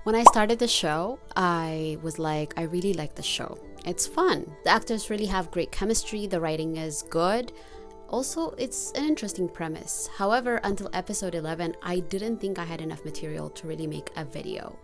When I started the show, I was like, I really like the show. It's fun. The actors really have great chemistry. The writing is good. Also, it's an interesting premise. However, until episode 11, I didn't think I had enough material to really make a video.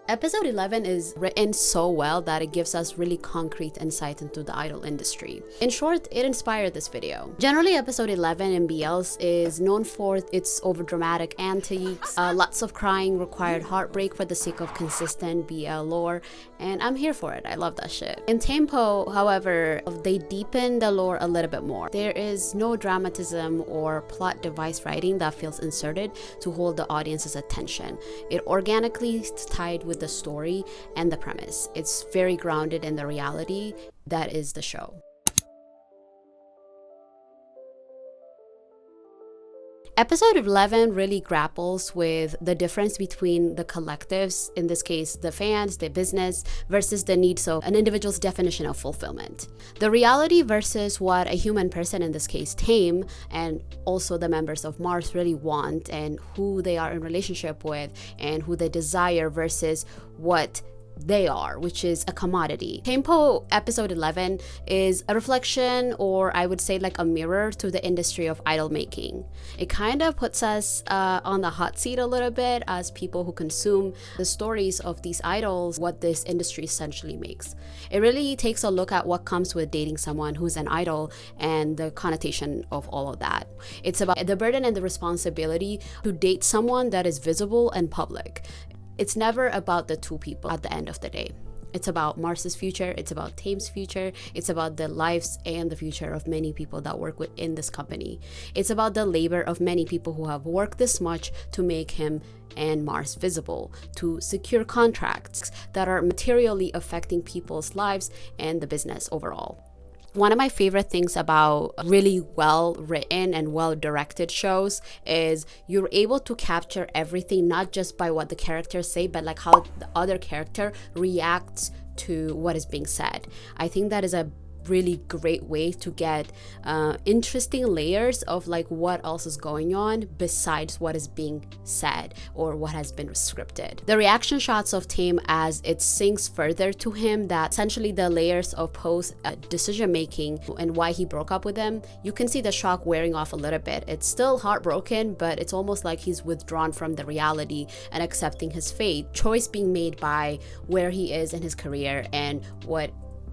Episode 11 is written so well that it gives us really concrete insight into the idol industry. In short, it inspired this video. Generally, episode 11 in BLs is known for its overdramatic antics, lots of crying, required heartbreak for the sake of consistent BL lore, and I'm here for it. I love that shit. In ThamePo, however, they deepen the lore a little bit more. There is no dramatism or plot device writing that feels inserted to hold the audience's attention. It organically is tied with the story and the premise. It's very grounded in the reality that is the show. Episode 11 really grapples with the difference between the collectives, in this case the fans, the business, versus the needs of an individual's definition of fulfillment. The reality versus what a human person, in this case Thame, and also the members of Mars really want, and who they are in relationship with, and who they desire, versus what they are, which is a commodity. ThamePo episode 11 is a reflection, or I would say like a mirror to the industry of idol making. It kind of puts us on the hot seat a little bit as people who consume the stories of these idols, what this industry essentially makes. It really takes a look at what comes with dating someone who's an idol and the connotation of all of that. It's about the burden and the responsibility to date someone that is visible and public. It's never about the two people at the end of the day. It's about Mars's future, it's about Thame's future, it's about the lives and the future of many people that work within this company. It's about the labor of many people who have worked this much to make him and Mars visible, to secure contracts that are materially affecting people's lives and the business overall. One of my favorite things about really well written and well directed shows is you're able to capture everything, not just by what the characters say, but like how the other character reacts to what is being said. I think that is a really great way to get interesting layers of like what else is going on besides what is being said or what has been scripted. The reaction shots of Thame as it sinks further to him, that essentially the layers of Poe's decision making and why he broke up with him, you can see the shock wearing off a little bit. It's still heartbroken, but it's almost like he's withdrawn from the reality and accepting his fate, choice being made by where he is in his career and what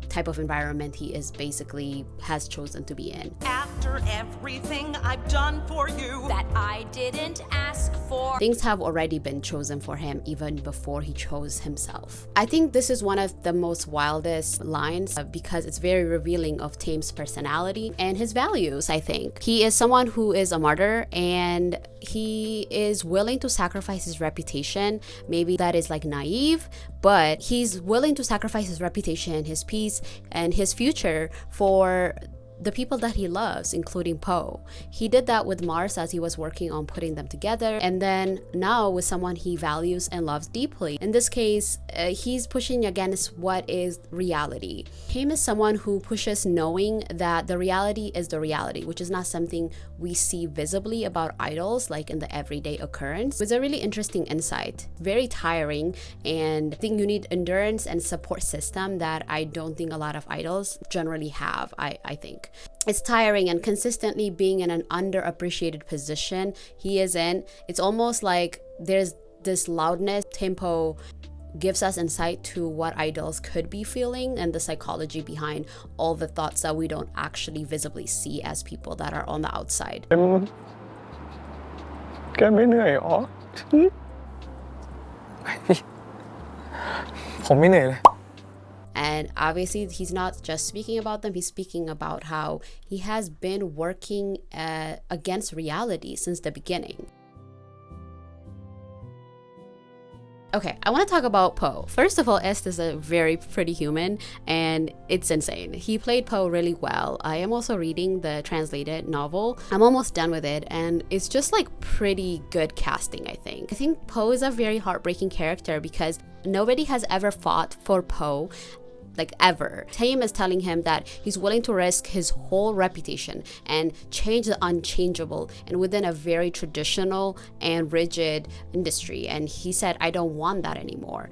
type of environment he is basically has chosen to be in. After everything I've done for you that I didn't ask for. Things have already been chosen for him even before he chose himself. I think this is one of the most wildest lines because it's very revealing of Thame's personality and his values, I think. He is someone who is a martyr and he is willing to sacrifice his reputation. Maybe that is like naive, but he's willing to sacrifice his reputation, his peace, and his future for the people that he loves, including Poe. He did that with Mars as he was working on putting them together, and then now with someone he values and loves deeply. In this case, he's pushing against what is reality. Thame is someone who pushes knowing that the reality is the reality, which is not something we see visibly about idols like in the everyday occurrence. It's a really interesting insight, very tiring, and I think you need endurance and support system that I don't think a lot of idols generally have, I think. It's tiring, and consistently being in an underappreciated position he is in, it's almost like there's this loudness. ThamePo gives us insight to what idols could be feeling and the psychology behind all the thoughts that we don't actually visibly see as people that are on the outside. แกไม่เหนื่อยหรอ ผมไม่เหนื่อยเลย And obviously, he's not just speaking about them, he's speaking about how he has been working against reality since the beginning. Okay, I want to talk about Poe. First of all, Est is a very pretty human, and it's insane. He played Poe really well. I am also reading the translated novel. I'm almost done with it, and it's just like pretty good casting, I think. I think Poe is a very heartbreaking character because nobody has ever fought for Poe like ever. Thame is telling him that he's willing to risk his whole reputation and change the unchangeable and within a very traditional and rigid industry. And he said, I don't want that anymore,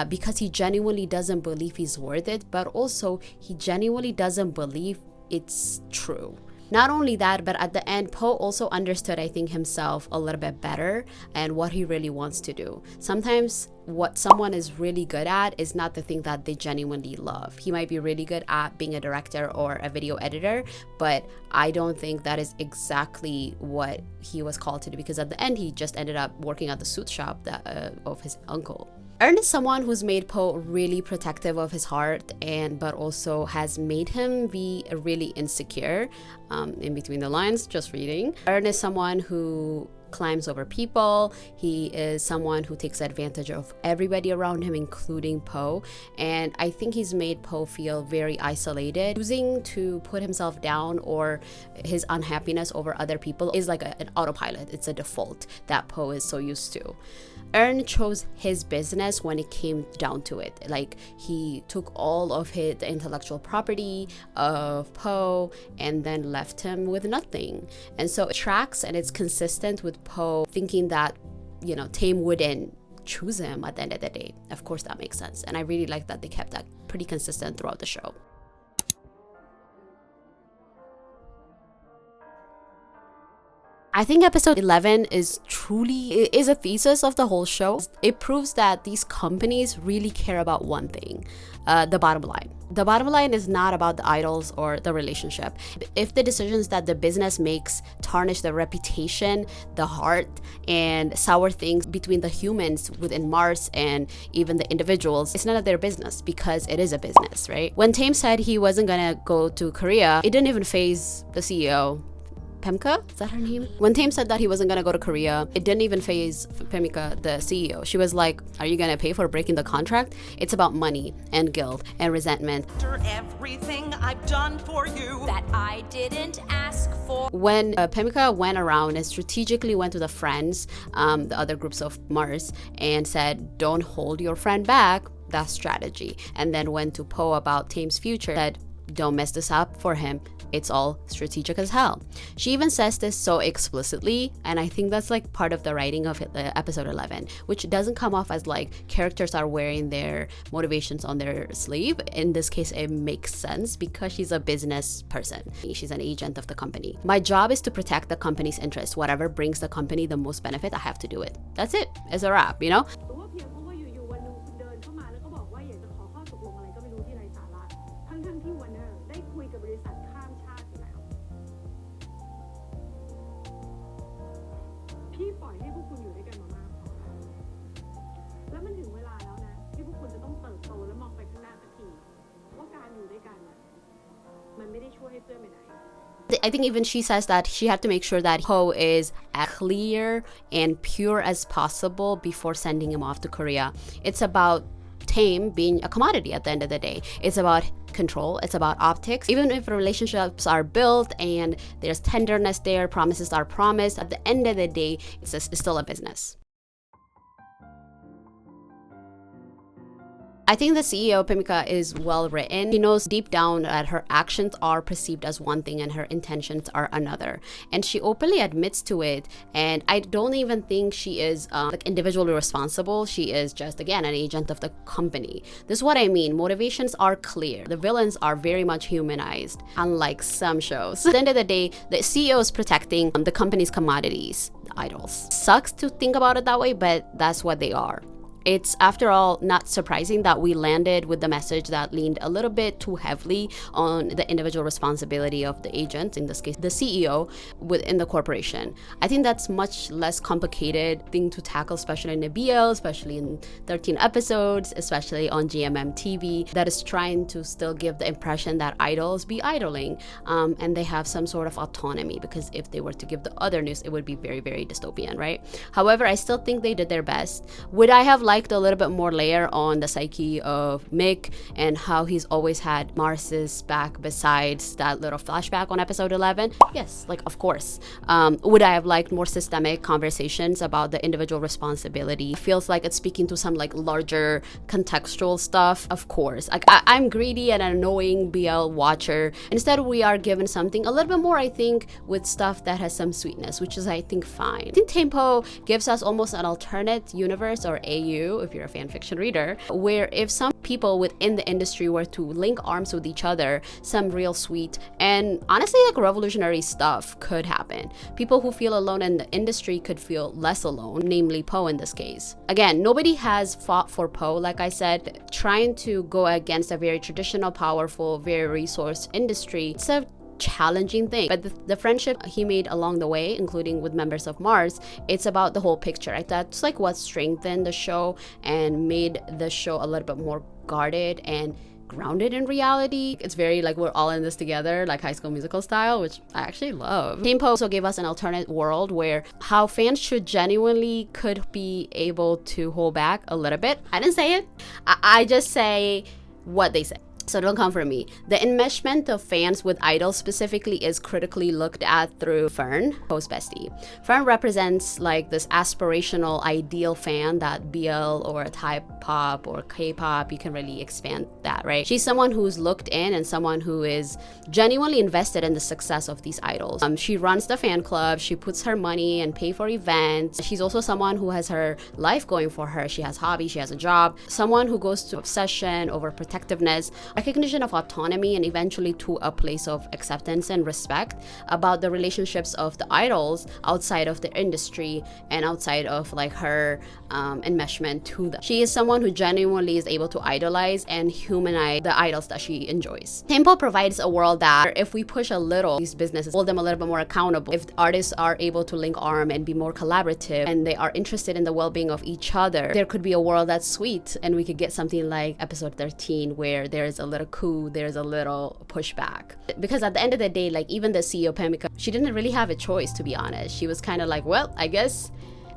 because he genuinely doesn't believe he's worth it, but also he genuinely doesn't believe it's true. Not only that, but at the end, Po also understood, I think, himself a little bit better and what he really wants to do. Sometimes what someone is really good at is not the thing that they genuinely love. He might be really good at being a director or a video editor, but I don't think that is exactly what he was called to do, because at the end, he just ended up working at the suit shop of his uncle. Ern is someone who's made Po really protective of his heart, but also has made him be really insecure. In between the lines, just reading. Ern is someone who climbs over people. He is someone who takes advantage of everybody around him, including Po. And I think he's made Po feel very isolated. Choosing to put himself down or his unhappiness over other people is like an autopilot. It's a default that Po is so used to. Ern chose his business when it came down to it. Like, he took all of the intellectual property of Po and then left him with nothing. And so it tracks and it's consistent with Po thinking that, Thame wouldn't choose him at the end of the day. Of course, that makes sense. And I really like that they kept that pretty consistent throughout the show. I think episode 11 is a thesis of the whole show. It proves that these companies really care about one thing, the bottom line. The bottom line is not about the idols or the relationship. If the decisions that the business makes tarnish the reputation, the heart, and sour things between the humans within Mars and even the individuals, it's none of their business, because it is a business, right? When Thame said he wasn't gonna go to Korea, it didn't even faze the CEO. Pemka? Is that her name? When Thame said that he wasn't gonna go to Korea, it didn't even faze Pemka, the CEO. She was like, are you gonna pay for breaking the contract? It's about money and guilt and resentment. After everything I've done for you that I didn't ask for. When Pemka went around and strategically went to the friends, the other groups of Mars, and said, don't hold your friend back, that's strategy. And then went to Po about Thame's future, said, don't mess this up for him. It's all strategic as hell. She even says this so explicitly, and I think that's like part of the writing of episode 11, which doesn't come off as like characters are wearing their motivations on their sleeve. In this case, it makes sense because she's a business person. She's an agent of the company. My job is to protect the company's interests. Whatever brings the company the most benefit, I have to do it. That's it. It's a wrap, you know? I think even she says that she had to make sure that Po is as clear and pure as possible before sending him off to Korea. It's about Thame being a commodity at the end of the day. It's about control. It's about optics. Even if relationships are built and there's tenderness there, promises are promised, at the end of the day, it's still a business. I think the CEO, Pemka, is well written. She knows deep down that her actions are perceived as one thing and her intentions are another. And she openly admits to it. And I don't even think she is like individually responsible. She is just, again, an agent of the company. This is what I mean. Motivations are clear. The villains are very much humanized, unlike some shows. At the end of the day, the CEO is protecting the company's commodities, the idols. Sucks to think about it that way, but that's what they are. It's, after all, not surprising that we landed with the message that leaned a little bit too heavily on the individual responsibility of the agent, in this case, the CEO within the corporation. I think that's much less complicated thing to tackle, especially in the BL, especially in 13 episodes, especially on GMM TV, that is trying to still give the impression that idols be idling, and they have some sort of autonomy, because if they were to give the other news, it would be very, very dystopian, right? However, I still think they did their best. Would I have liked liked a little bit more layer on the psyche of Mick and how he's always had Mars's back besides that little flashback on episode 11. Yes, like, of course. Would I have liked more systemic conversations about the individual responsibility? It feels like it's speaking to some like larger contextual stuff. Of course. Like, I'm greedy and an annoying BL watcher. Instead, we are given something a little bit more, I think, with stuff that has some sweetness, which is, I think, fine. I think ThamePo gives us almost an alternate universe, or AU, if you're a fanfiction reader, where if some people within the industry were to link arms with each other, some real sweet and honestly like revolutionary stuff could happen. People who feel alone in the industry could feel less alone, namely Poe in this case. Again, nobody has fought for Poe, like I said. Trying to go against a very traditional, powerful, very resource industry, it's a challenging thing, but the friendship he made along the way, including with members of Mars, it's about the whole picture. Right? That's like what strengthened the show and made the show a little bit more guarded and grounded in reality. It's very like we're all in this together, like High School Musical style, which I actually love. ThamePo also gave us an alternate world where how fans should genuinely could be able to hold back a little bit. I didn't say it. I just say what they say. So don't come for me. The enmeshment of fans with idols specifically is critically looked at through Fern, Poe's bestie. Fern represents like this aspirational ideal fan that BL or Thai pop or K-pop, you can really expand that, right? She's someone who's looked in and someone who is genuinely invested in the success of these idols. She runs the fan club, she puts her money and pay for events. She's also someone who has her life going for her. She has hobbies, she has a job. Someone who goes to obsession, overprotectiveness, recognition of autonomy, and eventually to a place of acceptance and respect about the relationships of the idols outside of the industry and outside of like her enmeshment to them. She is someone who genuinely is able to idolize and humanize the idols that she enjoys. ThamePo provides a world that if we push a little, these businesses hold them a little bit more accountable. If artists are able to link arm and be more collaborative and they are interested in the well-being of each other, there could be a world that's sweet and we could get something like episode 13 where there is a little coup, there's a little pushback. Because at the end of the day, like even the CEO Pemika, she didn't really have a choice, to be honest. She was kind of like, well, I guess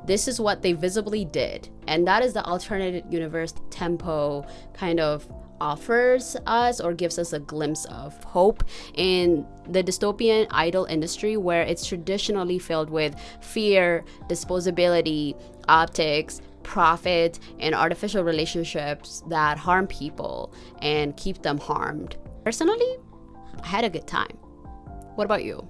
this is what they visibly did. And that is the alternate universe ThamePo kind of offers us or gives us a glimpse of hope in the dystopian idol industry where it's traditionally filled with fear, disposability, optics, profit, and artificial relationships that harm people and keep them harmed. Personally, I had a good time. What about you?